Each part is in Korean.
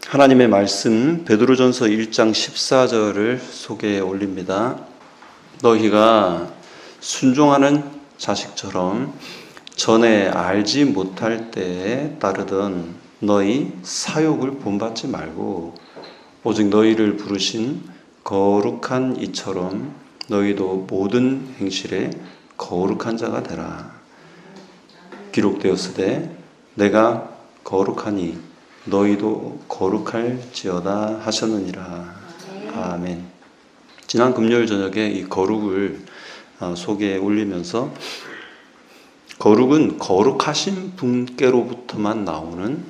하나님의 말씀 베드로전서 1장 14절을 소개해 올립니다. 너희가 순종하는 자식처럼 전에 알지 못할 때에 따르던 너희 사욕을 본받지 말고 오직 너희를 부르신 거룩한 이처럼 너희도 모든 행실에 거룩한 자가 되라. 기록되었으되 내가 거룩하니 너희도 거룩할지어다 하셨느니라. 아멘. 지난 금요일 저녁에 이 거룩을 소개해 올리면서 거룩은 거룩하신 분께로부터만 나오는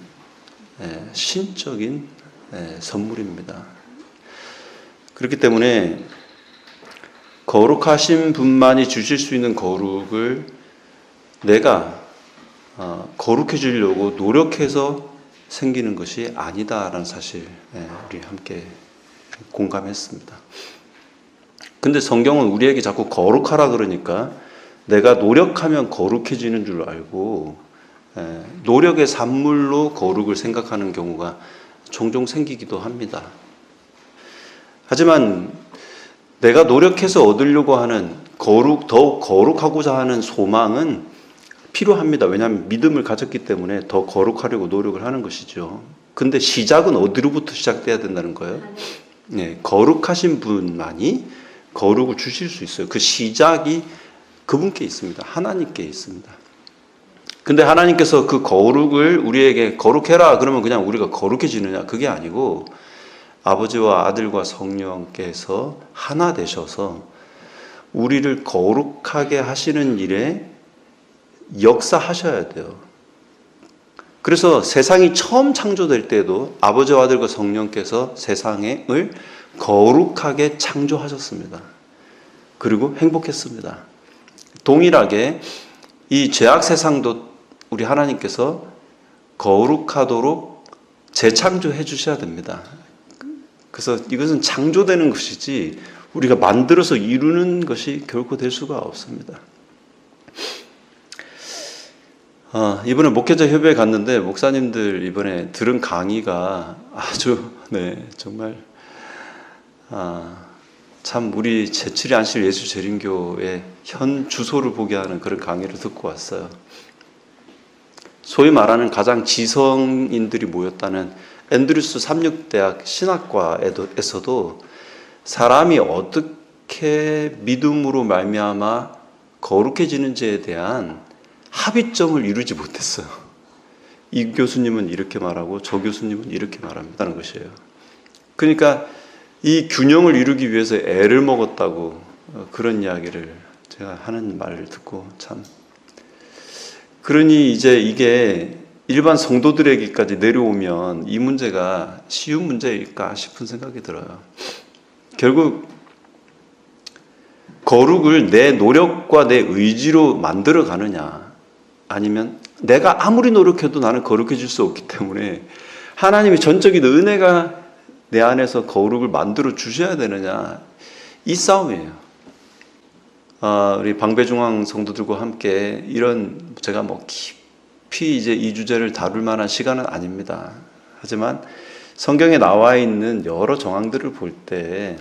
신적인 선물입니다. 그렇기 때문에 거룩하신 분만이 주실 수 있는 거룩을 내가 거룩해 주려고 노력해서 생기는 것이 아니다라는 사실 우리 함께 공감했습니다. 근데 성경은 우리에게 자꾸 거룩하라 그러니까 내가 노력하면 거룩해지는 줄 알고 노력의 산물로 거룩을 생각하는 경우가 종종 생기기도 합니다. 하지만 내가 노력해서 얻으려고 하는 더욱 거룩하고자 하는 소망은 필요합니다. 왜냐하면 믿음을 가졌기 때문에 더 거룩하려고 노력을 하는 것이죠. 근데 시작은 어디로부터 시작돼야 된다는 거예요? 거룩하신 분만이 거룩을 주실 수 있어요. 그 시작이 그분께 있습니다. 하나님께 있습니다. 근데 하나님께서 그 거룩을 우리에게 거룩해라 그러면 그냥 우리가 거룩해지느냐? 그게 아니고 아버지와 아들과 성령께서 하나 되셔서 우리를 거룩하게 하시는 일에 역사하셔야 돼요. 그래서 세상이 처음 창조될 때도 아버지와 아들과 성령께서 세상을 거룩하게 창조하셨습니다. 그리고 행복했습니다. 동일하게 이 죄악 세상도 우리 하나님께서 거룩하도록 재창조해 주셔야 됩니다. 그래서 이것은 창조되는 것이지 우리가 만들어서 이루는 것이 결코 될 수가 없습니다. 이번에 목회자 협의회 갔는데 목사님들 이번에 들은 강의가 아주 정말 참 우리 제7의 안실 예수재림교의 현 주소를 보게 하는 그런 강의를 듣고 왔어요. 소위 말하는 가장 지성인들이 모였다는 앤드루스 삼육대학 신학과에서도 사람이 어떻게 믿음으로 말미암아 거룩해지는지에 대한 합의점을 이루지 못했어요. 이 교수님은 이렇게 말하고 저 교수님은 이렇게 말합니다는 것이에요. 그러니까 이 균형을 이루기 위해서 애를 먹었다고 그런 이야기를 제가 하는 말을 듣고 참 그러니 이제 이게 일반 성도들에게까지 내려오면 이 문제가 쉬운 문제일까 싶은 생각이 들어요. 결국 거룩을 내 노력과 내 의지로 만들어 가느냐 아니면 내가 아무리 노력해도 나는 거룩해질 수 없기 때문에 하나님의 전적인 은혜가 내 안에서 거룩을 만들어 주셔야 되느냐 이 싸움이에요. 우리 방배중앙 성도들과 함께 이런 제가 깊이 이제 이 주제를 다룰 만한 시간은 아닙니다. 하지만 성경에 나와 있는 여러 정황들을 볼 때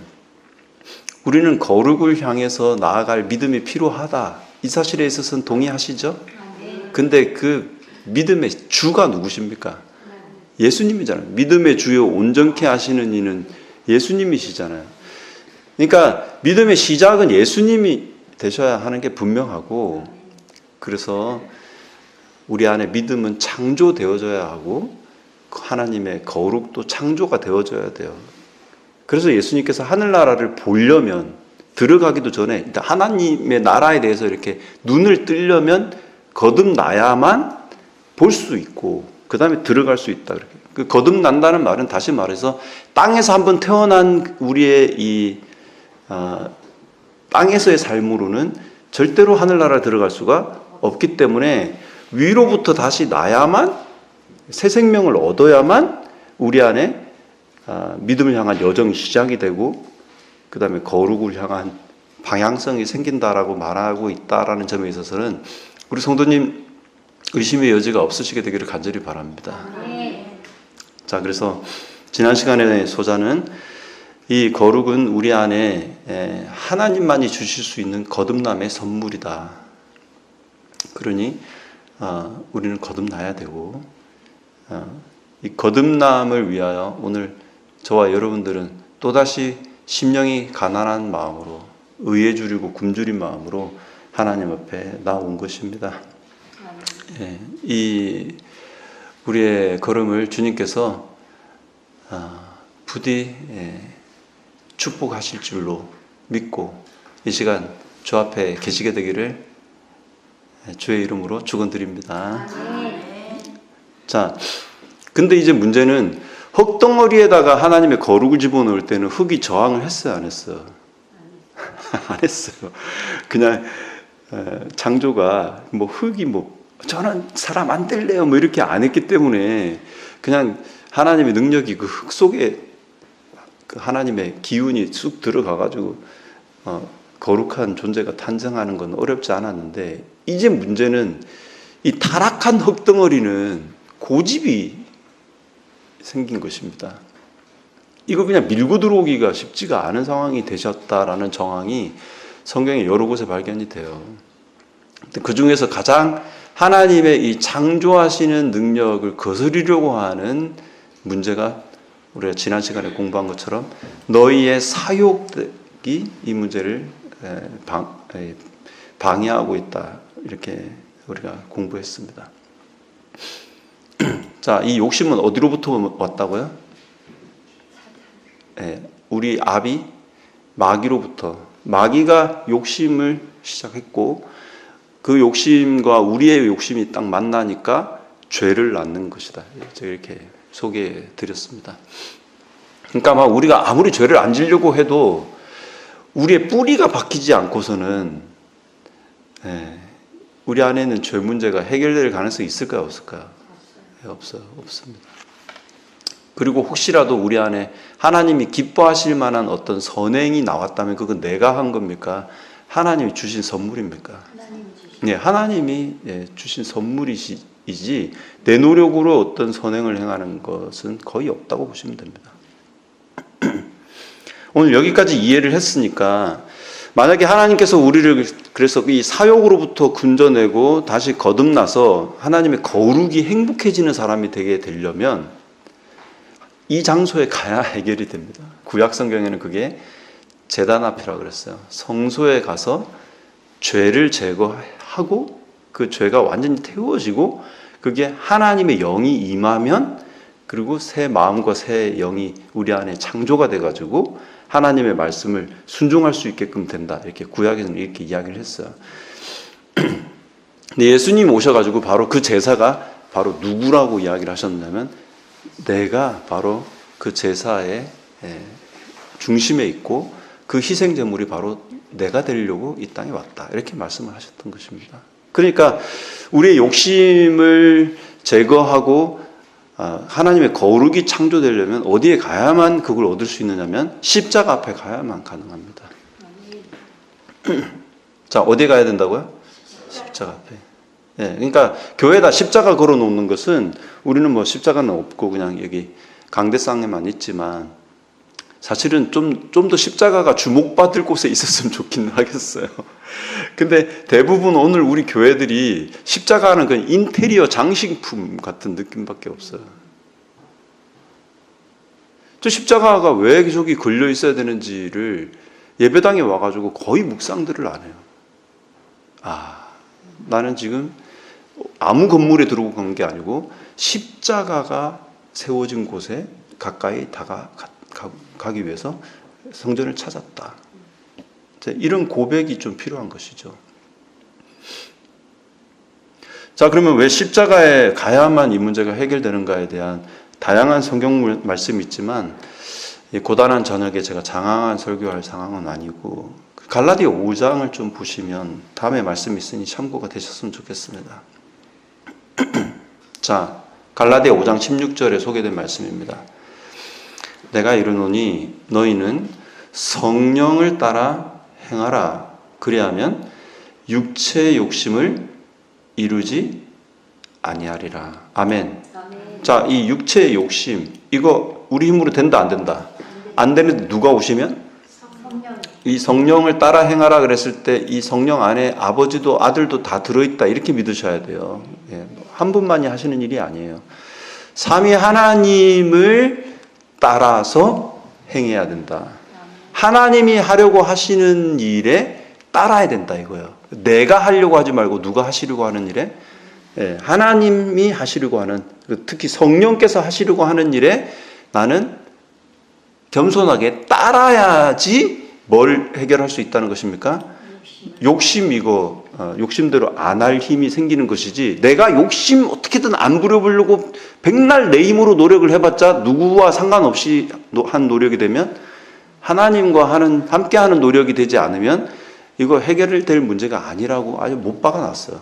우리는 거룩을 향해서 나아갈 믿음이 필요하다. 이 사실에 있어서는 동의하시죠? 근데 그 믿음의 주가 누구십니까? 예수님이잖아요. 믿음의 주요 온전케 하시는 이는 예수님이시잖아요. 그러니까 믿음의 시작은 예수님이 되셔야 하는 게 분명하고 그래서 우리 안에 믿음은 창조되어져야 하고 하나님의 거룩도 창조가 되어져야 돼요. 그래서 예수님께서 하늘나라를 보려면 들어가기도 전에 일단 하나님의 나라에 대해서 이렇게 눈을 뜨려면 거듭나야만 볼 수 있고 그 다음에 들어갈 수 있다. 그 거듭난다는 말은 다시 말해서 땅에서 한번 태어난 우리의 이 땅에서의 삶으로는 절대로 하늘나라에 들어갈 수가 없기 때문에 위로부터 다시 나야만 새 생명을 얻어야만 우리 안에 믿음을 향한 여정이 시작이 되고 그 다음에 거룩을 향한 방향성이 생긴다라고 말하고 있다라는 점에 있어서는 우리 성도님 의심의 여지가 없으시게 되기를 간절히 바랍니다. 자, 그래서 지난 시간의 소자는 이 거룩은 우리 안에 하나님만이 주실 수 있는 거듭남의 선물이다. 그러니 우리는 거듭나야 되고 이 거듭남을 위하여 오늘 저와 여러분들은 또다시 심령이 가난한 마음으로 의에 줄이고 굶주린 마음으로 하나님 앞에 나온 것입니다. 이 우리의 걸음을 주님께서 부디 축복하실 줄로 믿고 이 시간 주 앞에 계시게 되기를 주의 이름으로 축원드립니다. 자, 근데 이제 문제는 흙덩어리에다가 하나님의 거룩을 집어넣을 때는 흙이 저항을 했어요, 안 했어요? 안 했어요. 그냥 창조가 뭐 흙이 뭐 저는 사람 안 될래요 뭐 이렇게 안 했기 때문에 그냥 하나님의 능력이 그 흙 속에 그 하나님의 기운이 쑥 들어가가지고 거룩한 존재가 탄생하는 건 어렵지 않았는데 이제 문제는 이 타락한 흙덩어리는 고집이 생긴 것입니다. 이거 그냥 밀고 들어오기가 쉽지가 않은 상황이 되셨다라는 정황이 성경의 여러 곳에 발견이 돼요. 그 중에서 가장 하나님의 이 창조하시는 능력을 거스르려고 하는 문제가 우리가 지난 시간에 공부한 것처럼 너희의 사욕이 이 문제를 방해하고 있다. 이렇게 우리가 공부했습니다. 자, 이 욕심은 어디로부터 왔다고요? 우리 아비 마귀로부터. 마귀가 욕심을 시작했고 그 욕심과 우리의 욕심이 딱 만나니까 죄를 낳는 것이다. 이렇게 소개해 드렸습니다. 그러니까 막 우리가 아무리 죄를 안 지려고 해도 우리의 뿌리가 바뀌지 않고서는 우리 안에는 죄 문제가 해결될 가능성이 있을까요? 없을까요? 없어요. 없습니다. 그리고 혹시라도 우리 안에 하나님이 기뻐하실 만한 어떤 선행이 나왔다면 그건 내가 한 겁니까? 하나님이 주신 선물입니까? 하나님이 주신 선물이지 내 노력으로 어떤 선행을 행하는 것은 거의 없다고 보시면 됩니다. 오늘 여기까지 이해를 했으니까 만약에 하나님께서 우리를 그래서 이 사욕으로부터 건져내고 다시 거듭나서 하나님의 거룩이 행복해지는 사람이 되게 되려면 이 장소에 가야 해결이 됩니다. 구약 성경에는 그게 제단 앞이라고 그랬어요. 성소에 가서 죄를 제거하고 그 죄가 완전히 태워지고 그게 하나님의 영이 임하면 그리고 새 마음과 새 영이 우리 안에 창조가 돼가지고 하나님의 말씀을 순종할 수 있게끔 된다. 이렇게 구약에서는 이렇게 이야기를 했어요. 근데 예수님 오셔가지고 바로 그 제사가 바로 누구라고 이야기를 하셨냐면 내가 바로 그 제사의 중심에 있고 그 희생제물이 바로 내가 되려고 이 땅에 왔다. 이렇게 말씀을 하셨던 것입니다. 그러니까 우리의 욕심을 제거하고 하나님의 거룩이 창조되려면 어디에 가야만 그걸 얻을 수 있느냐면 십자가 앞에 가야만 가능합니다. 자, 어디에 가야 된다고요? 십자가 앞에. 그러니까 교회에다 십자가 걸어 놓는 것은 우리는 뭐 십자가는 없고 그냥 여기 강대상에만 있지만 사실은 좀 더 십자가가 주목받을 곳에 있었으면 좋긴 하겠어요. 근데 대부분 오늘 우리 교회들이 십자가는 그냥 인테리어 장식품 같은 느낌밖에 없어요. 저 십자가가 왜 저기 걸려 있어야 되는지를 예배당에 와가지고 거의 묵상들을 안 해요. 나는 지금 아무 건물에 들어간 게 아니고 십자가가 세워진 곳에 가까이 가기 위해서 성전을 찾았다. 이런 고백이 좀 필요한 것이죠. 자, 그러면 왜 십자가에 가야만 이 문제가 해결되는가에 대한 다양한 성경 말씀이 있지만 고단한 저녁에 제가 장황한 설교할 상황은 아니고 갈라디아 5장을 좀 보시면 다음에 말씀이 있으니 참고가 되셨으면 좋겠습니다. 자, 갈라디아 5장 16절에 소개된 말씀입니다. 내가 이르노니 너희는 성령을 따라 행하라. 그리하면 육체의 욕심을 이루지 아니하리라. 아멘. 자, 이 육체의 욕심, 이거 우리 힘으로 된다 안 된다? 안 되는데 누가 오시면? 성령. 이 성령을 따라 행하라 그랬을 때 이 성령 안에 아버지도 아들도 다 들어있다 이렇게 믿으셔야 돼요. 예, 한 분만이 하시는 일이 아니에요. 삼위 하나님을 따라서 행해야 된다. 하나님이 하려고 하시는 일에 따라야 된다 이거예요. 내가 하려고 하지 말고 누가 하시려고 하는 일에, 예, 하나님이 하시려고 하는, 특히 성령께서 하시려고 하는 일에 나는 겸손하게 따라야지 뭘 해결할 수 있다는 것입니까? 욕심 이거 욕심대로 안 할 힘이 생기는 것이지, 내가 욕심 어떻게든 안 부려보려고 백날 내 힘으로 노력을 해봤자 누구와 상관없이 한 노력이 되면, 하나님과 함께하는 노력이 되지 않으면 이거 해결될 문제가 아니라고 아주 못 박아놨어요.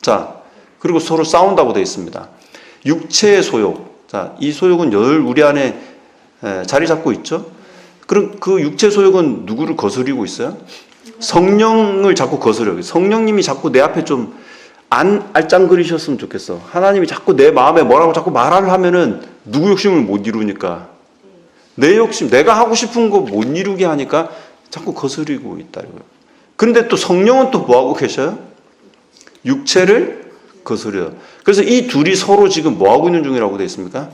자, 그리고 서로 싸운다고 되어 있습니다. 육체의 소욕. 자, 이 소욕은 늘 우리 안에 자리 잡고 있죠. 그럼 그 육체 소욕은 누구를 거스리고 있어요? 성령을 자꾸 거스려요. 성령님이 자꾸 내 앞에 좀 안 알짱거리셨으면 좋겠어. 하나님이 자꾸 내 마음에 뭐라고 자꾸 말을 하면은 누구 욕심을 못 이루니까, 내 욕심, 내가 하고 싶은 거 못 이루게 하니까 자꾸 거스리고 있다 이거예요. 그런데 또 성령은 또 뭐 하고 계셔요? 육체를 거스려요. 그래서 이 둘이 서로 지금 뭐 하고 있는 중이라고 되어 있습니까?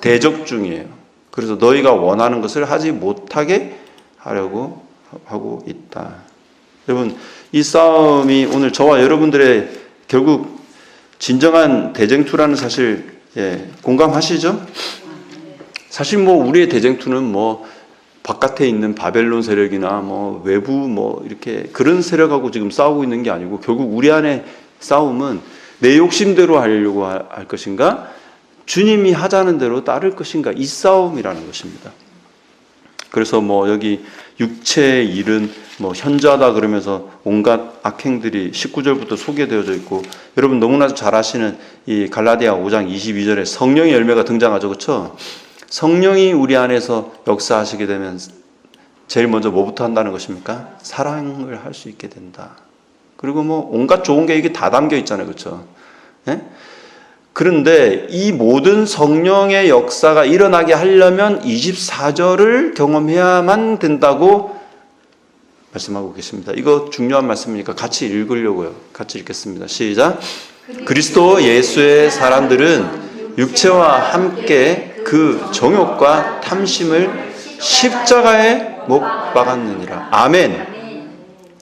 대적 중이에요. 그래서 너희가 원하는 것을 하지 못하게 하려고 하고 있다. 여러분, 이 싸움이 오늘 저와 여러분들의 결국 진정한 대쟁투라는 사실, 예, 공감하시죠? 사실 뭐 우리의 대쟁투는 뭐 바깥에 있는 바벨론 세력이나 뭐 외부 뭐 이렇게 그런 세력하고 지금 싸우고 있는 게 아니고, 결국 우리 안에 싸움은 내 욕심대로 하려고 할 것인가, 주님이 하자는 대로 따를 것인가, 이 싸움이라는 것입니다. 그래서 뭐 여기 육체의 일은 뭐 현저하다 그러면서 온갖 악행들이 19절부터 소개되어져 있고, 여러분 너무나 잘 아시는 이 갈라디아 5장 22절에 성령의 열매가 등장하죠. 그렇죠? 성령이 우리 안에서 역사하시게 되면 제일 먼저 뭐부터 한다는 것입니까? 사랑을 할 수 있게 된다. 그리고 뭐 온갖 좋은 게 이게 다 담겨 있잖아요. 그렇죠? 예? 그런데 이 모든 성령의 역사가 일어나게 하려면 24절을 경험해야만 된다고 말씀하고 계십니다. 이거 중요한 말씀이니까 같이 읽으려고요. 같이 읽겠습니다. 시작. 그리스도 예수의 사람들은 육체와 함께 그 정욕과 탐심을 십자가에 못 박았느니라. 아멘.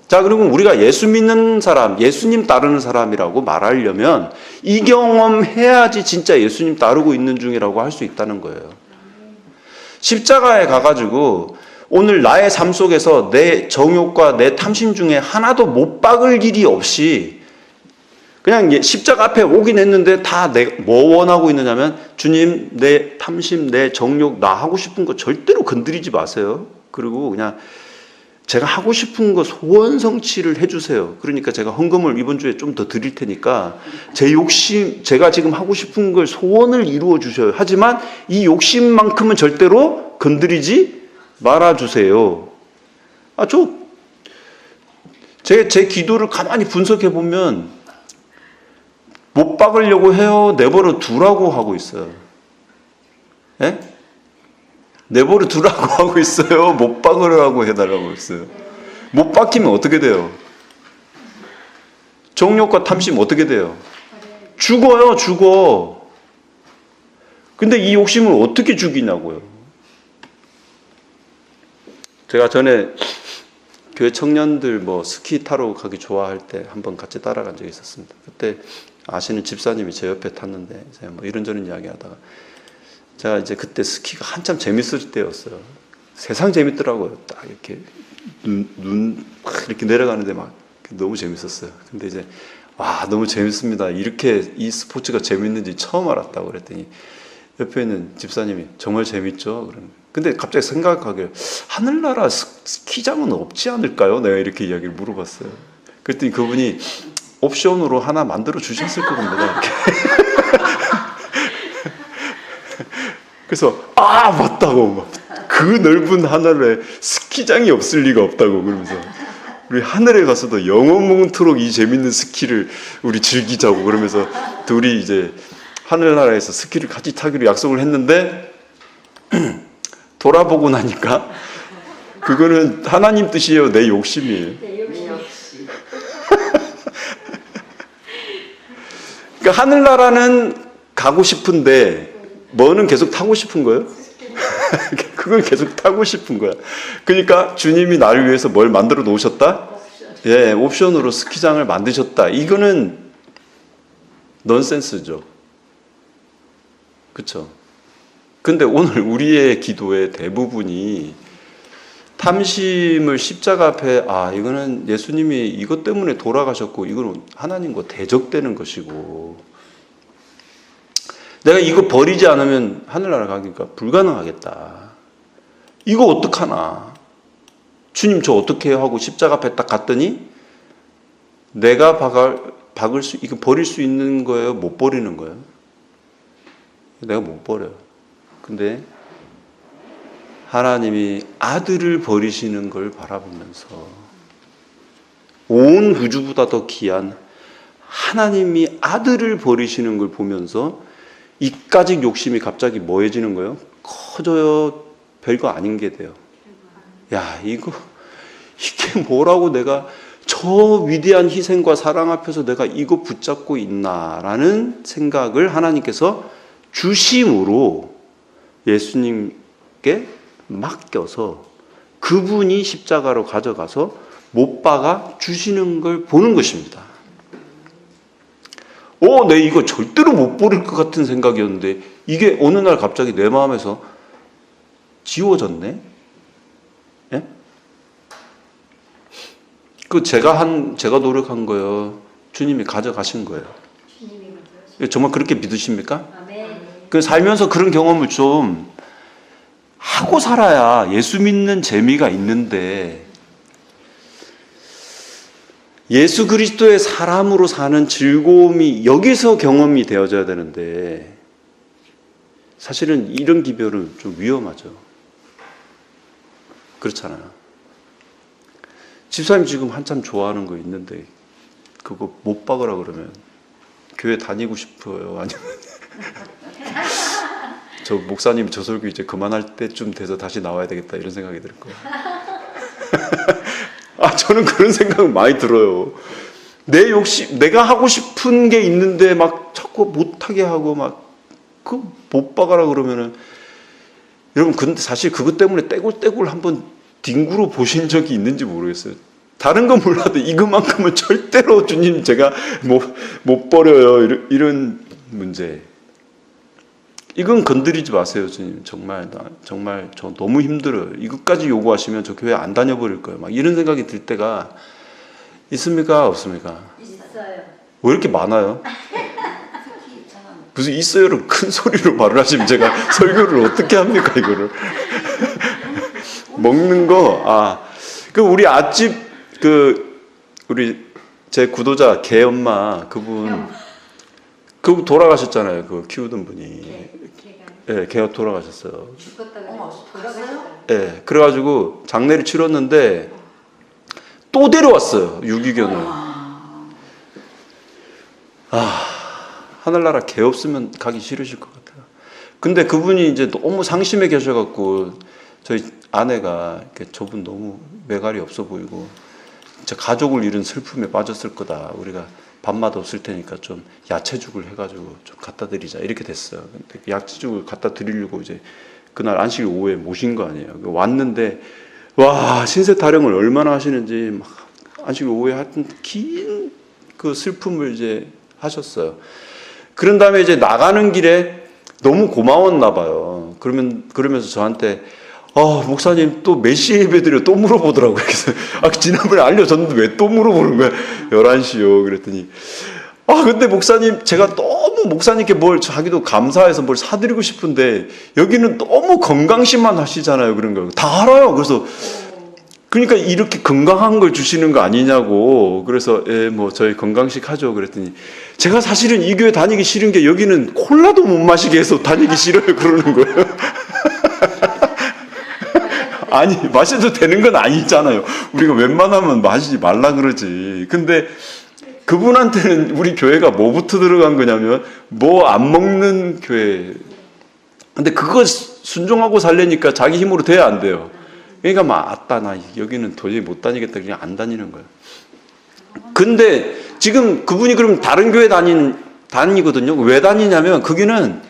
자, 그리고 우리가 예수 믿는 사람, 예수님 따르는 사람이라고 말하려면 이 경험 해야지 진짜 예수님 따르고 있는 중이라고 할 수 있다는 거예요. 십자가에 가가지고 오늘 나의 삶 속에서 내 정욕과 내 탐심 중에 하나도 못 박을 일이 없이 그냥 십자가 앞에 오긴 했는데 다 내가 뭐 원하고 있느냐면, 주님, 내 탐심, 내 정욕, 나 하고 싶은 거 절대로 건드리지 마세요. 그리고 그냥 제가 하고 싶은 거 소원 성취를 해주세요. 그러니까 제가 헌금을 이번 주에 좀 더 드릴 테니까 제 욕심, 제가 지금 하고 싶은 걸 소원을 이루어 주셔요. 하지만 이 욕심만큼은 절대로 건드리지 말아주세요. 제 기도를 가만히 분석해 보면 못 박으려고 해요? 내버려 두라고 하고 있어요. 예? 내버려 두라고 하고 있어요? 못 박으라고 해달라고 했어요? 못 박히면 어떻게 돼요? 정욕과 탐심 어떻게 돼요? 죽어요, 죽어. 근데 이 욕심을 어떻게 죽이냐고요? 제가 전에 교회 청년들 뭐 스키 타러 가기 좋아할 때 한번 같이 따라간 적이 있었습니다. 그때 아시는 집사님이 제 옆에 탔는데 제가 뭐 이런저런 이야기 하다가, 제가 이제 그때 스키가 한참 재밌을 때였어요. 세상 재밌더라고요. 딱 이렇게 눈 이렇게 내려가는데 막 너무 재밌었어요. 근데 이제 와, 너무 재밌습니다. 이렇게 이 스포츠가 재밌는지 처음 알았다고 그랬더니 옆에 있는 집사님이 정말 재밌죠. 근데 갑자기 생각하길, 하늘나라 스키장은 없지 않을까요? 내가 이렇게 이야기를 물어봤어요. 그랬더니 그분이 옵션으로 하나 만들어 주셨을 겁니다. 이렇게. 그래서 맞다고, 그 넓은 하늘에 스키장이 없을 리가 없다고 그러면서, 우리 하늘에 가서도 영원토록 이 재밌는 스키를 우리 즐기자고 그러면서 둘이 이제 하늘나라에서 스키를 같이 타기로 약속을 했는데 돌아보고 나니까 그거는 하나님 뜻이에요, 내 욕심이에요. 그러니까 하늘나라는 가고 싶은데 뭐는 계속 타고 싶은 거예요? 그걸 계속 타고 싶은 거야. 그러니까 주님이 나를 위해서 뭘 만들어 놓으셨다? 예, 옵션으로 스키장을 만드셨다. 이거는 넌센스죠. 그렇죠? 근데 오늘 우리의 기도의 대부분이 탐심을 십자가 앞에 이거는 예수님이 이것 때문에 돌아가셨고 이거는 하나님과 대적되는 것이고 내가 이거 버리지 않으면 하늘나라 가기가 불가능하겠다. 이거 어떡하나. 주님 저 어떻게 해요? 하고 십자가 앞에 딱 갔더니 내가 이거 버릴 수 있는 거예요? 못 버리는 거예요? 내가 못 버려요. 근데 하나님이 아들을 버리시는 걸 바라보면서 온 우주보다 더 귀한 하나님이 아들을 버리시는 걸 보면서 이까짓 욕심이 갑자기 뭐해지는 거예요? 커져요. 별거 아닌 게 돼요. 야, 이게 뭐라고 내가 저 위대한 희생과 사랑 앞에서 내가 이거 붙잡고 있나라는 생각을 하나님께서 주심으로 예수님께 맡겨서 그분이 십자가로 가져가서 못 박아 주시는 걸 보는 것입니다. 내 이거 절대로 못 버릴 것 같은 생각이었는데 이게 어느 날 갑자기 내 마음에서 지워졌네? 예? 제가 노력한 거예요. 주님이 가져가신 거예요. 정말 그렇게 믿으십니까? 살면서 그런 경험을 좀 하고 살아야 예수 믿는 재미가 있는데 예수 그리스도의 사람으로 사는 즐거움이 여기서 경험이 되어져야 되는데 사실은 이런 기별은 좀 위험하죠. 그렇잖아요. 집사님 지금 한참 좋아하는 거 있는데 그거 못 박으라 그러면 교회 다니고 싶어요? 아니면 저 목사님 저 설교 이제 그만할 때쯤 돼서 다시 나와야 되겠다 이런 생각이 들 거예요. 저는 그런 생각 많이 들어요. 내 욕심, 내가 하고 싶은 게 있는데 막 자꾸 못하게 하고 못 박아라 그러면은 여러분 근데 사실 그것 때문에 떼굴떼굴 한번 뒹굴어 보신 적이 있는지 모르겠어요. 다른 건 몰라도 이것만큼은 절대로 주님 제가 못 버려요. 이런 문제. 이건 건드리지 마세요, 주님. 정말 저 너무 힘들어요. 이것까지 요구하시면 저 교회 안 다녀버릴 거예요. 이런 생각이 들 때가 있습니까? 없습니까? 있어요. 왜 이렇게 많아요? 무슨 있어요를 큰 소리로 말을 하시면 제가 설교를 어떻게 합니까, 이거를. 먹는 거, 우리 앞집, 우리 제 구도자 개 엄마, 그분 돌아가셨잖아요. 그 키우던 분이. 네, 걔가 돌아가셨어요. 돌아가셨어요? 네, 그래가지고 장례를 치렀는데 또 데려왔어요. 유기견을. 하늘나라 개 없으면 가기 싫으실 것 같아요. 근데 그분이 이제 너무 상심해 계셔갖고 저희 아내가 저분 너무 매갈이 없어 보이고 진짜 가족을 잃은 슬픔에 빠졌을 거다. 우리가 밥맛 없을 테니까 좀 야채죽을 해가지고 좀 갖다 드리자 이렇게 됐어요. 근데 야채죽을 갖다 드리려고 이제 그날 안식 오후에 모신 거 아니에요. 왔는데 와 신세 타령을 얼마나 하시는지 막 안식 오후에 하여튼 긴 그 슬픔을 이제 하셨어요. 그런 다음에 이제 나가는 길에 너무 고마웠나 봐요. 그러면서 저한테 목사님 또 몇 시에 예배드려? 또 물어보더라고요. 그래서 지난번에 알려줬는데 왜 또 물어보는 거야? 11시요. 그랬더니 근데 목사님 제가 너무 목사님께 자기도 감사해서 뭘 사드리고 싶은데 여기는 너무 건강식만 하시잖아요. 그런 거 다 알아요. 그래서 그러니까 이렇게 건강한 걸 주시는 거 아니냐고. 그래서 저희 건강식 하죠. 그랬더니 제가 사실은 이 교회 다니기 싫은 게 여기는 콜라도 못 마시게 해서 다니기 싫어요. 그러는 거예요. 아니 마셔도 되는 건 아니잖아요. 우리가 웬만하면 마시지 말라 그러지. 근데 그분한테는 우리 교회가 뭐부터 들어간 거냐면 뭐 안 먹는 교회. 근데 그거 순종하고 살려니까 자기 힘으로 돼야 안 돼요. 그러니까 막 아따 나 여기는 도저히 못 다니겠다 그냥 안 다니는 거예요. 근데 지금 그분이 그럼 다른 교회 다니거든요. 왜 다니냐면 거기는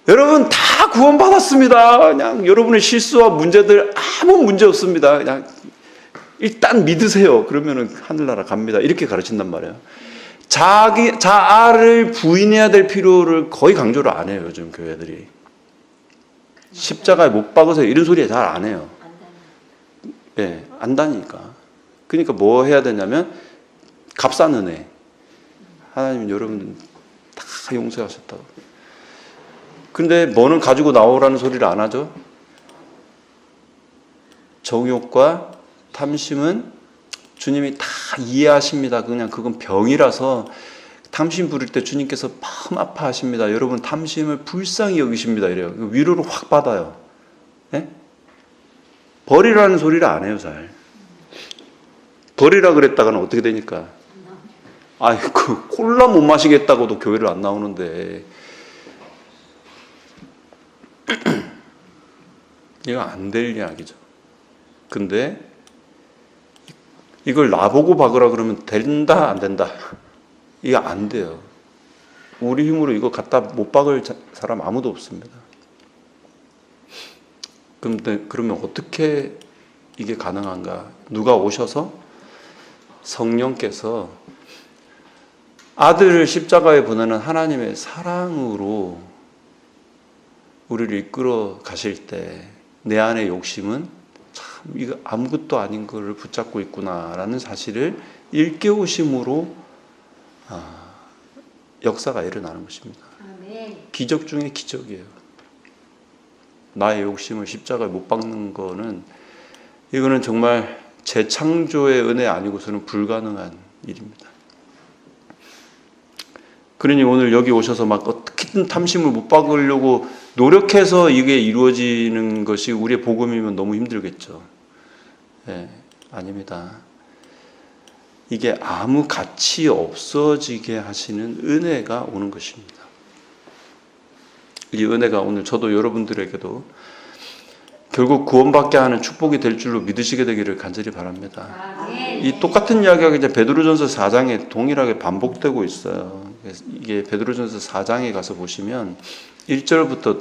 여러분 다 구원받았습니다. 그냥 여러분의 실수와 문제들 아무 문제 없습니다. 그냥 일단 믿으세요. 그러면은 하늘나라 갑니다. 이렇게 가르친단 말이에요. 자아를 부인해야 될 필요를 거의 강조를 안 해요. 요즘 교회들이. 십자가에 못 박으세요. 이런 소리 잘 안 해요. 예, 안 다니니까. 그러니까 뭐 해야 되냐면 값싼 은혜. 하나님 여러분 다 용서하셨다고. 근데 뭐는 가지고 나오라는 소리를 안 하죠? 정욕과 탐심은 주님이 다 이해하십니다. 그냥 그건 병이라서 탐심 부릴 때 주님께서 마음 아파하십니다. 여러분 탐심을 불쌍히 여기십니다. 이래요. 위로를 확 받아요. 예? 버리라는 소리를 안 해요. 잘. 버리라 그랬다가는 어떻게 되니까? 그 콜라 못 마시겠다고도 교회를 안 나오는데 이거 안 될 이야기죠. 근데 이걸 나보고 박으라 그러면 된다 안 된다? 이거 안 돼요. 우리 힘으로 이거 갖다 못 박을 사람 아무도 없습니다. 근데 그러면 어떻게 이게 가능한가? 누가 오셔서 성령께서 아들을 십자가에 보내는 하나님의 사랑으로 우리를 이끌어 가실 때 내 안의 욕심은 참 이거 아무것도 아닌 거를 붙잡고 있구나라는 사실을 일깨우심으로 역사가 일어나는 것입니다. 기적 중에 기적이에요. 나의 욕심을 십자가에 못 박는 거는 이거는 정말 재창조의 은혜 아니고서는 불가능한 일입니다. 그러니 오늘 여기 오셔서 막 어떻게든 탐심을 못 박으려고 노력해서 이게 이루어지는 것이 우리의 복음이면 너무 힘들겠죠. 네, 아닙니다. 이게 아무 가치 없어지게 하시는 은혜가 오는 것입니다. 이 은혜가 오늘 저도 여러분들에게도 결국 구원받게 하는 축복이 될 줄로 믿으시게 되기를 간절히 바랍니다. 이 똑같은 이야기가 이제 베드로전서 4장에 동일하게 반복되고 있어요. 이게 베드로전서 4장에 가서 보시면 1절부터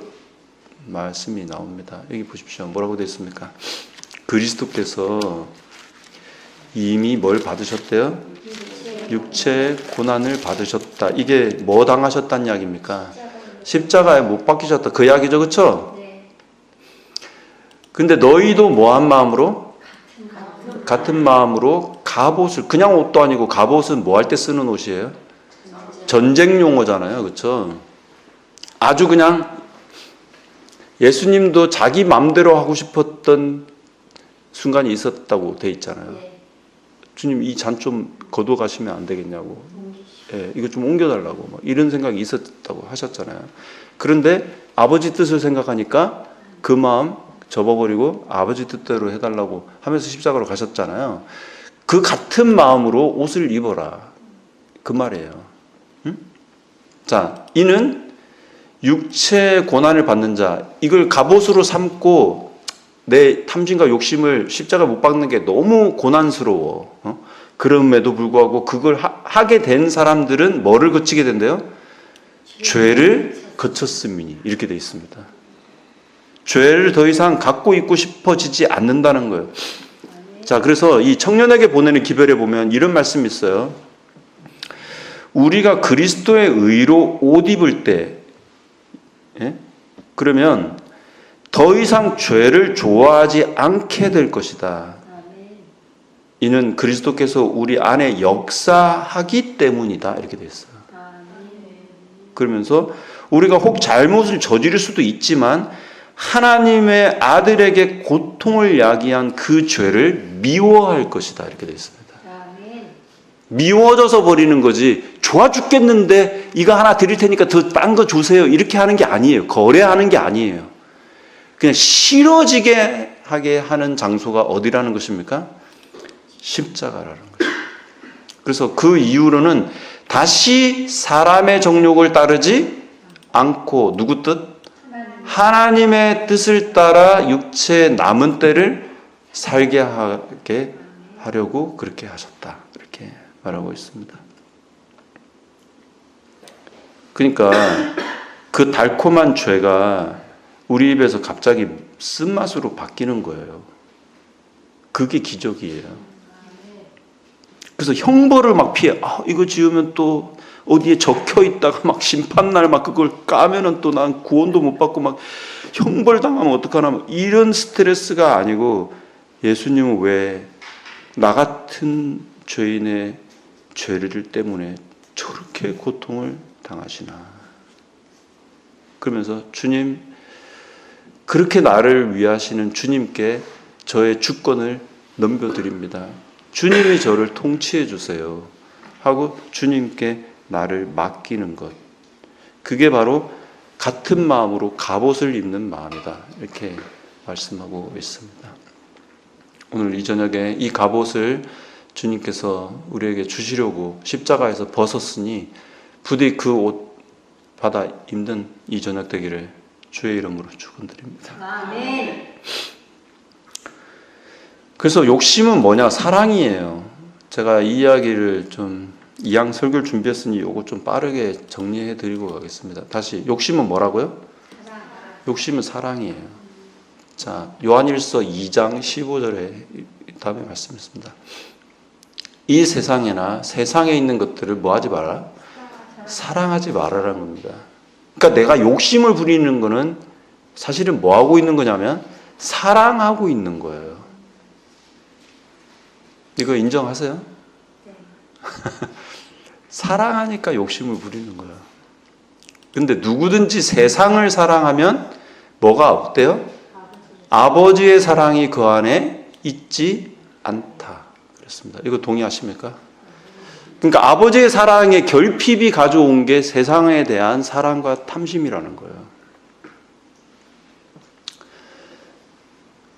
말씀이 나옵니다. 여기 보십시오. 뭐라고 되어 있습니까? 그리스도께서 이미 뭘 받으셨대요? 육체의 고난을 받으셨다. 이게 뭐 당하셨다는 이야기입니까? 십자가에 못 박히셨다. 그 이야기죠. 그렇죠? 근데 너희도 뭐한 마음으로? 같은 마음으로 갑옷을, 그냥 옷도 아니고 갑옷은 뭐 할 때 쓰는 옷이에요? 전쟁 용어잖아요. 그렇죠? 아주 그냥 예수님도 자기 마음대로 하고 싶었던 순간이 있었다고 돼 있잖아요. 주님 이 잔 좀 거둬 가시면 안 되겠냐고. 예, 이거 좀 옮겨달라고. 막 이런 생각이 있었다고 하셨잖아요. 그런데 아버지 뜻을 생각하니까 그 마음 접어버리고 아버지 뜻대로 해달라고 하면서 십자가로 가셨잖아요. 그 같은 마음으로 옷을 입어라. 그 말이에요. 응? 자, 이는 육체의 고난을 받는 자, 이걸 갑옷으로 삼고 내 탐심과 욕심을 십자가 못 박는 게 너무 고난스러워. 그럼에도 불구하고 그걸 하게 된 사람들은 뭐를 거치게 된대요? 죄를 거쳤음이니. 이렇게 돼 있습니다. 죄를 더 이상 갖고 있고 싶어지지 않는다는 거예요. 자, 그래서 이 청년에게 보내는 기별에 보면 이런 말씀이 있어요. 우리가 그리스도의 의로 옷 입을 때, 그러면 더 이상 죄를 좋아하지 않게 될 것이다. 이는 그리스도께서 우리 안에 역사하기 때문이다. 이렇게 되어 있어요. 그러면서 우리가 혹 잘못을 저지를 수도 있지만 하나님의 아들에게 고통을 야기한 그 죄를 미워할 것이다. 이렇게 되어 있습니다. 미워져서 버리는 거지 좋아 죽겠는데 이거 하나 드릴 테니까 더 딴 거 주세요. 이렇게 하는 게 아니에요. 거래하는 게 아니에요. 그냥 싫어지게 하게 하는 장소가 어디라는 것입니까? 십자가라는 거죠. 그래서 그 이후로는 다시 사람의 정욕을 따르지 않고 누구 뜻? 하나님의 뜻을 따라 육체의 남은 때를 살게 하게 하려고 그렇게 하셨다. 이렇게 말하고 있습니다. 그러니까 그 달콤한 죄가 우리 입에서 갑자기 쓴맛으로 바뀌는 거예요. 그게 기적이에요. 그래서 형벌을 막 피해. 이거 지으면 또 어디에 적혀 있다가 막 심판날 막 그걸 까면은 또 난 구원도 못 받고 막 형벌 당하면 어떡하나. 이런 스트레스가 아니고 예수님은 왜 나 같은 죄인의 죄를 때문에 저렇게 고통을 당하시나. 그러면서 주님, 그렇게 나를 위하시는 주님께 저의 주권을 넘겨드립니다. 주님이 저를 통치해 주세요 하고 주님께 나를 맡기는 것, 그게 바로 같은 마음으로 갑옷을 입는 마음이다. 이렇게 말씀하고 있습니다. 오늘 이 저녁에 이 갑옷을 주님께서 우리에게 주시려고 십자가에서 벗었으니 부디 그 옷 받아 입는 이 저녁 되기를 주의 이름으로 축원드립니다. 아멘. 그래서 욕심은 뭐냐? 사랑이에요. 제가 이 이야기를 좀 이양 설교를 준비했으니 이거 좀 빠르게 정리해 드리고 가겠습니다. 다시, 욕심은 뭐라고요? 욕심은 사랑이에요. 자, 요한일서 2장 15절에 다음에 말씀했습니다. 이 세상에나 세상에 있는 것들을 뭐 하지 마라? 사랑하지 말아라는 겁니다. 그러니까 내가 욕심을 부리는 거는 사실은 뭐 하고 있는 거냐면 사랑하고 있는 거예요. 이거 인정하세요? 네. 사랑하니까 욕심을 부리는 거예요. 근데 누구든지 세상을 사랑하면 뭐가 없대요? 아버지의 사랑이 그 안에 있지 않다. 그렇습니다. 이거 동의하십니까? 그러니까 아버지의 사랑의 결핍이 가져온 게 세상에 대한 사랑과 탐심이라는 거예요.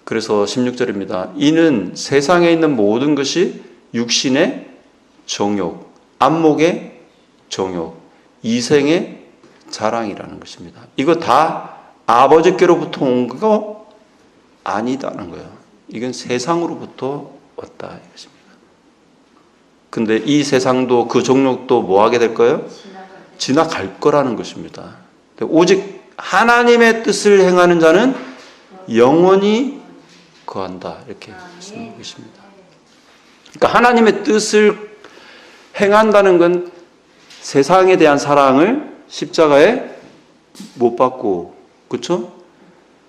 그래서 16절입니다. 이는 세상에 있는 모든 것이 육신의 정욕, 안목의 정욕, 이생의 자랑이라는 것입니다. 이거 다 아버지께로부터 온 거 아니다는 거예요. 이건 세상으로부터 왔다 이것입니다. 근데 이 세상도 그 정욕도 뭐 하게 될 거예요? 지나갈 거라는 것입니다. 오직 하나님의 뜻을 행하는 자는 영원히 거한다. 이렇게 말씀하고 계십니다. 그러니까 하나님의 뜻을 행한다는 건 세상에 대한 사랑을 십자가에 못 받고, 그렇죠?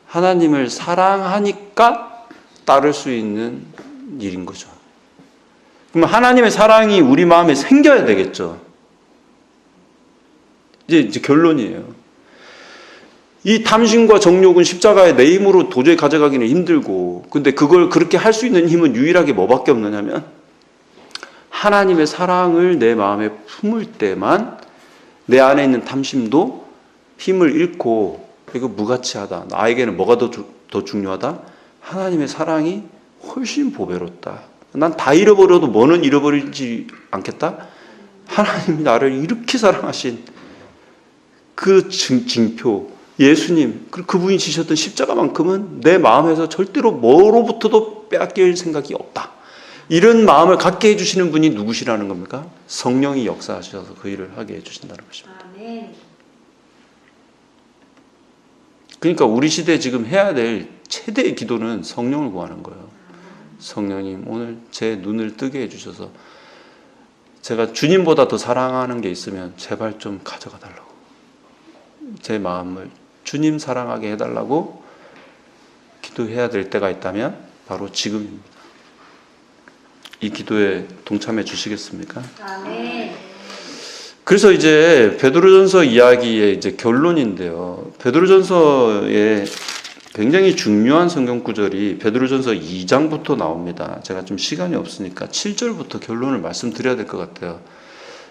하나님을 사랑하니까 따를 수 있는 일인 거죠. 그러면 하나님의 사랑이 우리 마음에 생겨야 되겠죠. 이제 결론이에요. 이 탐심과 정욕은 십자가에 내 힘으로 도저히 가져가기는 힘들고, 근데 그걸 그렇게 할 수 있는 힘은 유일하게 뭐밖에 없느냐면 하나님의 사랑을 내 마음에 품을 때만 내 안에 있는 탐심도 힘을 잃고, 이거 무가치하다. 나에게는 뭐가 더 중요하다? 하나님의 사랑이 훨씬 보배롭다. 난 다 잃어버려도 뭐는 잃어버리지 않겠다? 하나님이 나를 이렇게 사랑하신 그 징표, 예수님, 그분이 지셨던 십자가만큼은 내 마음에서 절대로 뭐로부터도 빼앗길 생각이 없다. 이런 마음을 갖게 해주시는 분이 누구시라는 겁니까? 성령이 역사하셔서 그 일을 하게 해주신다는 것입니다. 아멘. 그러니까 우리 시대에 지금 해야 될 최대의 기도는 성령을 구하는 거예요. 성령님, 오늘 제 눈을 뜨게 해주셔서 제가 주님보다 더 사랑하는 게 있으면 제발 좀 가져가 달라고. 제 마음을 주님 사랑하게 해달라고 기도해야 될 때가 있다면 바로 지금입니다. 이 기도에 동참해 주시겠습니까? 아멘. 그래서 이제 베드로전서 이야기의 이제 결론인데요. 베드로전서에 굉장히 중요한 성경 구절이 베드로전서 2장부터 나옵니다. 제가 좀 시간이 없으니까 7절부터 결론을 말씀드려야 될 것 같아요.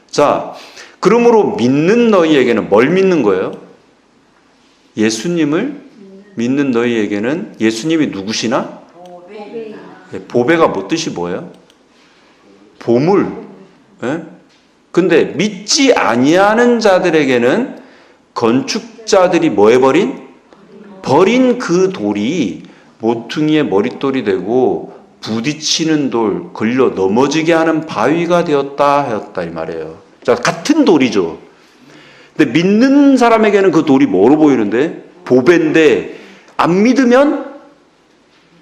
자, 그러므로 믿는 너희에게는 뭘 믿는 거예요? 예수님을 믿는 너희에게는 예수님이 누구시나? 보배가 뭐 뜻이 뭐예요? 보물. 예? 근데 믿지 아니하는 자들에게는 건축자들이 뭐 해버린? 버린 그 돌이 모퉁이의 머릿돌이 되고 부딪히는 돌, 걸려 넘어지게 하는 바위가 되었다 하였다 이 말이에요. 자, 같은 돌이죠. 근데 믿는 사람에게는 그 돌이 뭐로 보이는데? 보배인데 안 믿으면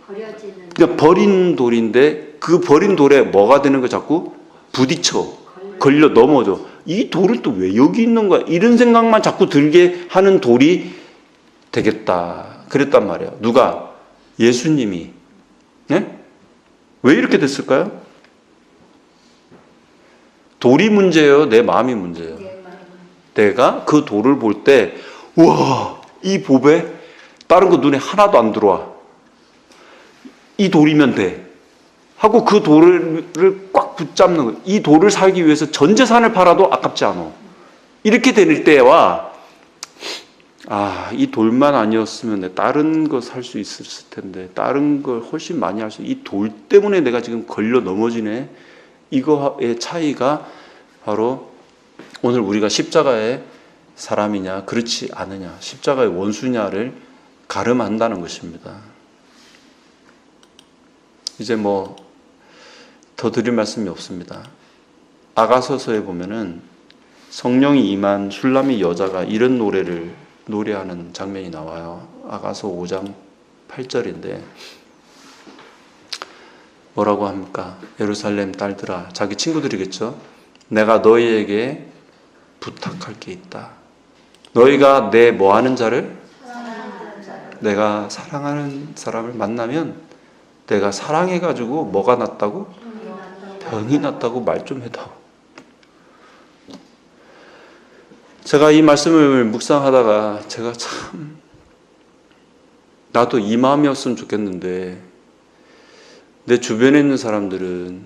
버려지는 그냥 버린 돌인데 그 버린 돌에 뭐가 되는 거 자꾸 부딪혀 걸려 넘어져. 이 돌은 또 왜 여기 있는 거야? 이런 생각만 자꾸 들게 하는 돌이 되겠다. 그랬단 말이에요. 누가? 예수님이. 네? 왜 이렇게 됐을까요? 돌이 문제예요? 내 마음이 문제예요? 내가 그 돌을 볼 때 우와 이 보배 다른 거 눈에 하나도 안 들어와. 이 돌이면 돼. 하고 그 돌을 꽉 붙잡는 거예요. 이 돌을 살기 위해서 전 재산을 팔아도 아깝지 않아. 이렇게 될 때와 이 돌만 아니었으면 내가 다른 거 살 수 있었을 텐데 다른 걸 훨씬 많이 할 수 이 돌 때문에 내가 지금 걸려 넘어지네. 이거의 차이가 바로 오늘 우리가 십자가의 사람이냐 그렇지 않느냐 십자가의 원수냐를 가름한다는 것입니다. 이제 뭐 더 드릴 말씀이 없습니다. 아가서서에 보면은 성령이 임한 술람이 여자가 이런 노래를 노래하는 장면이 나와요. 아가서 5장 8절인데 뭐라고 합니까? 예루살렘 딸들아, 자기 친구들이겠죠. 내가 너희에게 부탁할 게 있다. 너희가 내 뭐하는 자를? 내가 사랑하는 사람을 만나면 내가 사랑해가지고 뭐가 났다고? 병이 났다고 말 좀 해다오. 제가 이 말씀을 묵상하다가 제가 참 나도 이 마음이었으면 좋겠는데 내 주변에 있는 사람들은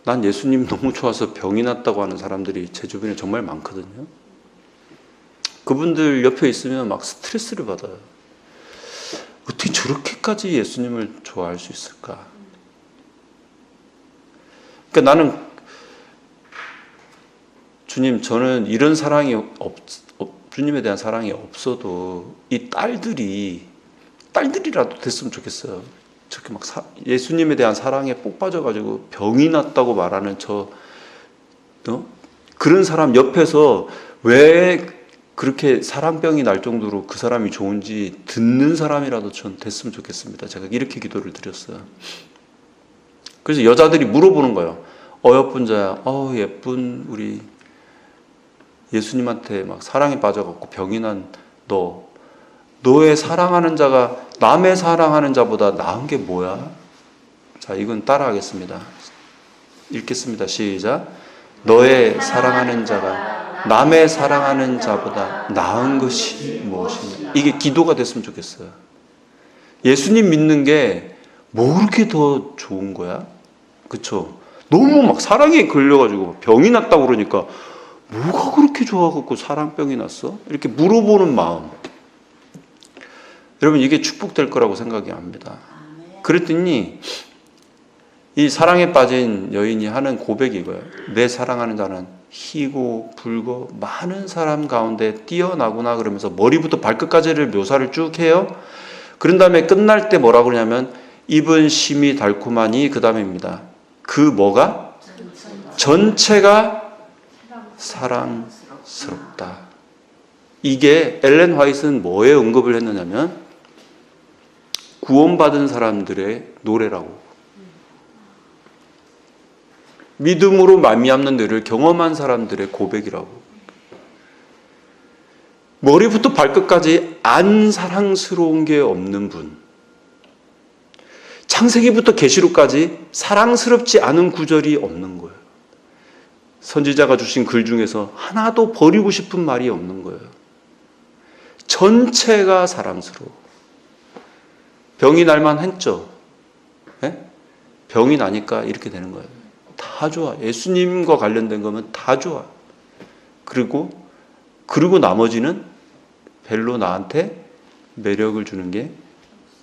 난 예수님 너무 좋아서 병이 났다고 하는 사람들이 제 주변에 정말 많거든요. 그분들 옆에 있으면 막 스트레스를 받아요. 어떻게 저렇게까지 예수님을 좋아할 수 있을까? 그러니까 나는 주님 저는 이런 사랑이 주님에 대한 사랑이 없어도 이 딸들이라도 됐으면 좋겠어요. 저렇게 막 예수님에 대한 사랑에 복 빠져가지고 병이 났다고 말하는 그런 사람 옆에서 왜 그렇게 사랑병이 날 정도로 그 사람이 좋은지 듣는 사람이라도 전 됐으면 좋겠습니다. 제가 이렇게 기도를 드렸어요. 그래서 여자들이 물어보는 거예요. 어여쁜 자야, 예쁜 우리 예수님한테 막 사랑에 빠져갖고 병이 난 너의 사랑하는 자가 남의 사랑하는 자보다 나은 게 뭐야? 자, 이건 따라하겠습니다. 읽겠습니다. 시작. 너의 사랑하는 자가 남의 사랑하는 자보다 나은 것이 무엇이냐? 이게 기도가 됐으면 좋겠어요. 예수님 믿는 게 뭐 그렇게 더 좋은 거야? 그쵸? 너무 막 사랑에 걸려가지고 병이 났다고 그러니까 뭐가 그렇게 좋아갖고 사랑병이 났어? 이렇게 물어보는 마음. 여러분 이게 축복될 거라고 생각이 합니다. 그랬더니 이 사랑에 빠진 여인이 하는 고백이 이거예요. 내 사랑하는 자는 희고 붉고 많은 사람 가운데 뛰어나구나 그러면서 머리부터 발끝까지를 묘사를 쭉 해요. 그런 다음에 끝날 때 뭐라고 그러냐면 입은 심이 달콤하니 그 다음입니다. 그 뭐가? 전체가 사랑스럽다. 이게 엘렌 화이트는 뭐에 언급을 했느냐면 구원받은 사람들의 노래라고. 믿음으로 말미암는 일을 경험한 사람들의 고백이라고. 머리부터 발끝까지 안 사랑스러운 게 없는 분. 창세기부터 계시록까지 사랑스럽지 않은 구절이 없는 거예요. 선지자가 주신 글 중에서 하나도 버리고 싶은 말이 없는 거예요. 전체가 사랑스러워. 병이 날만 했죠. 네? 병이 나니까 이렇게 되는 거예요. 다 좋아. 예수님과 관련된 거면 다 좋아. 그리고 나머지는 별로 나한테 매력을 주는 게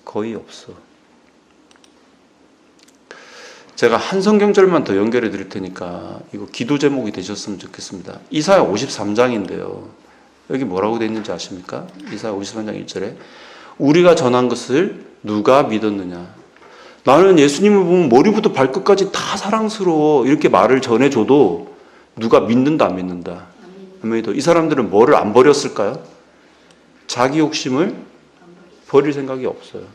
거의 없어. 제가 한 성경절만 더 연결해 드릴 테니까 이거 기도 제목이 되셨으면 좋겠습니다. 이사야 53장인데요. 여기 뭐라고 되어 있는지 아십니까? 이사야 53장 1절에 우리가 전한 것을 누가 믿었느냐. 나는 예수님을 보면 머리부터 발끝까지 다 사랑스러워 이렇게 말을 전해줘도 누가 믿는다 안 믿는다. 이 사람들은 뭐를 안 버렸을까요? 자기 욕심을 버릴 생각이 없어요.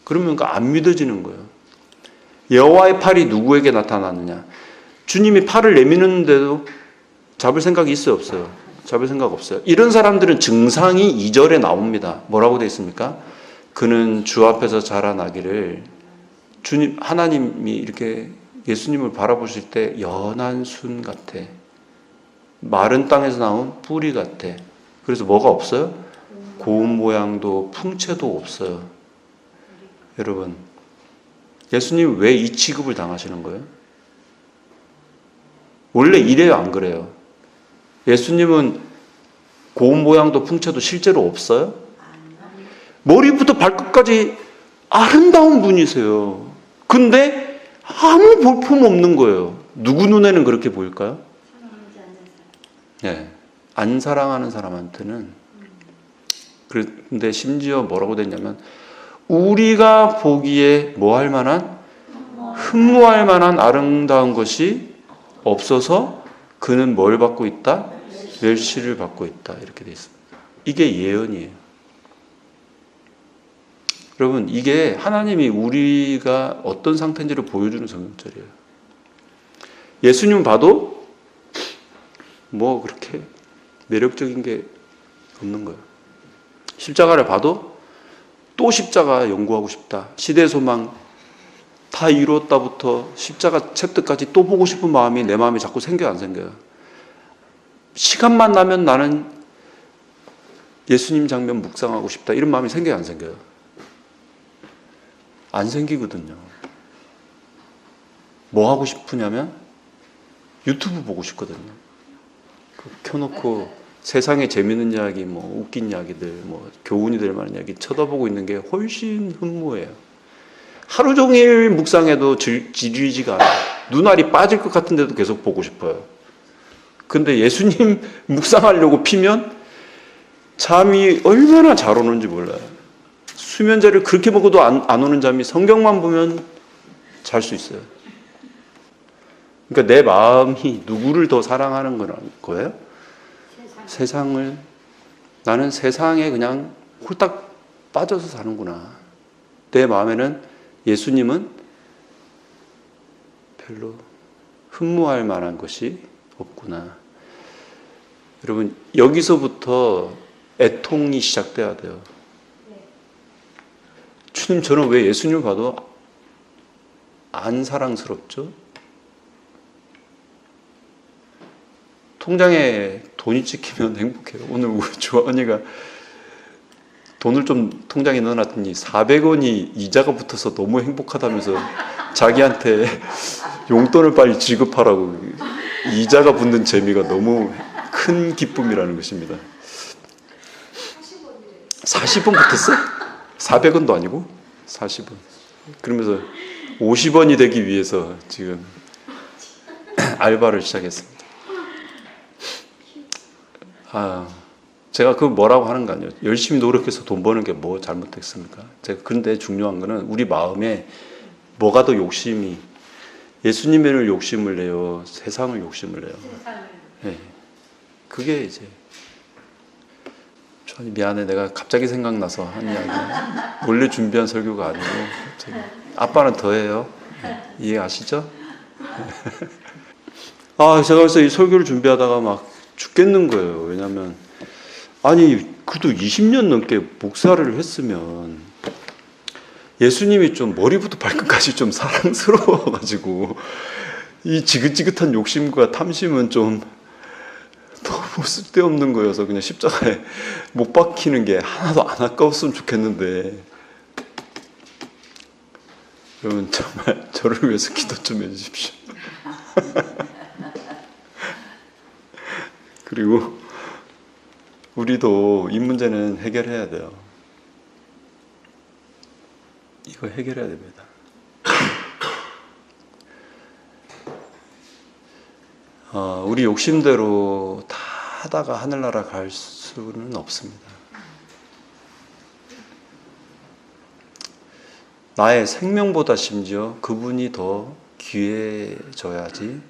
그러면 안 믿어지는 거예요. 여호와의 팔이 누구에게 나타나느냐. 주님이 팔을 내미는데도 잡을 생각이 있어요 없어요? 잡을 생각 없어요. 이런 사람들은 증상이 2절에 나옵니다. 뭐라고 되어 있습니까? 그는 주 앞에서 자라나기를 주님 하나님이 이렇게 예수님을 바라보실 때 연한 순 같아. 마른 땅에서 나온 뿌리 같아. 그래서 뭐가 없어요? 고운 모양도 풍채도 없어요. 여러분, 예수님 왜 이 취급을 당하시는 거예요? 원래 이래요, 안 그래요? 예수님은 고운 모양도 풍채도 실제로 없어요? 머리부터 발끝까지 아름다운 분이세요. 근데 아무 볼품 없는 거예요. 누구 눈에는 그렇게 보일까요? 네, 안 사랑하는 사람한테는. 그런데 심지어 뭐라고 됐냐면 우리가 보기에 뭐 할 만한? 흠모할 만한 아름다운 것이 없어서 그는 뭘 받고 있다? 멸시를 받고 있다. 이렇게 돼 있습니다. 이게 예언이에요. 여러분, 이게 하나님이 우리가 어떤 상태인지를 보여주는 성경절이에요. 예수님 봐도 뭐 그렇게 매력적인 게 없는 거예요. 십자가를 봐도 또 십자가 연구하고 싶다. 시대 소망 다 이루었다부터 십자가 챕터까지 또 보고 싶은 마음이 내 마음에 자꾸 생겨요, 안 생겨요? 시간만 나면 나는 예수님 장면 묵상하고 싶다. 이런 마음이 생겨요, 안 생겨요? 안 생기거든요. 뭐 하고 싶으냐면 유튜브 보고 싶거든요. 켜놓고 세상에 재밌는 이야기, 뭐 웃긴 이야기들, 뭐 교훈이 될 만한 이야기 쳐다보고 있는 게 훨씬 흠모해요. 하루 종일 묵상해도 지루지가 않아요. 눈알이 빠질 것 같은데도 계속 보고 싶어요. 근데 예수님 묵상하려고 피면 잠이 얼마나 잘 오는지 몰라요. 수면제를 그렇게 먹어도 안 오는 잠이 성경만 보면 잘 수 있어요. 그러니까 내 마음이 누구를 더 사랑하는 거예요? 세상을. 나는 세상에 그냥 홀딱 빠져서 사는구나. 내 마음에는 예수님은 별로 흠모할 만한 것이 없구나. 여러분, 여기서부터 애통이 시작돼야 돼요. 주님, 저는 왜 예수님을 봐도 안 사랑스럽죠? 통장에 돈이 찍히면 행복해요. 오늘 우리 주원이가 돈을 좀 통장에 넣어놨더니 400원이 이자가 붙어서 너무 행복하다면서 자기한테 용돈을 빨리 지급하라고. 이자가 붙는 재미가 너무 큰 기쁨이라는 것입니다. 40원 붙었어? 400원도 아니고 40원. 그러면서 50원이 되기 위해서 지금 알바를 시작했습니다. 제가 그 뭐라고 하는 거 아니에요. 열심히 노력해서 돈 버는 게 뭐 잘못됐습니까? 제가 그런데 중요한 거는 우리 마음에 뭐가 더 욕심이, 예수님을 욕심을 내요, 세상을 욕심을 내요. 네. 그게 이제 미안해, 내가 갑자기 생각나서 한 이야기. 원래 준비한 설교가 아니고 아빠는 더해요. 이해 아시죠? 제가 그래서 이 설교를 준비하다가 막 죽겠는 거예요. 왜냐하면 그래도 20년 넘게 목사를 했으면 예수님이 좀 머리부터 발끝까지 좀 사랑스러워가지고 이 지긋지긋한 욕심과 탐심은 좀 너무 쓸데없는 거여서 그냥 십자가에 못 박히는 게 하나도 안 아까웠으면 좋겠는데, 여러분 정말 저를 위해서 기도 좀 해주십시오. 그리고 우리도 이 문제는 해결해야 돼요. 이거 해결해야 됩니다. 우리 욕심대로 다 하다가 하늘나라 갈 수는 없습니다. 나의 생명보다 심지어 그분이 더 귀해져야지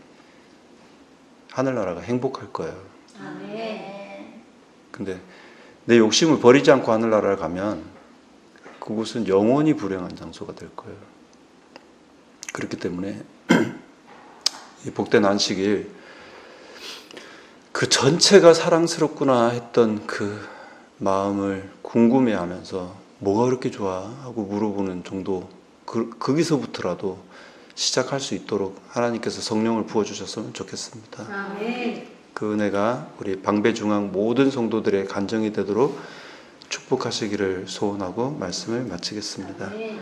하늘나라가 행복할 거예요. 아멘. 근데 내 욕심을 버리지 않고 하늘나라를 가면 그곳은 영원히 불행한 장소가 될 거예요. 그렇기 때문에 이 복된 안식일 그 전체가 사랑스럽구나 했던 그 마음을 궁금해하면서 뭐가 그렇게 좋아? 하고 물어보는 정도 거기서부터라도 시작할 수 있도록 하나님께서 성령을 부어주셨으면 좋겠습니다. 아멘. 그 은혜가 우리 방배중앙 모든 성도들의 간정이 되도록 축복하시기를 소원하고 말씀을 마치겠습니다. 아멘.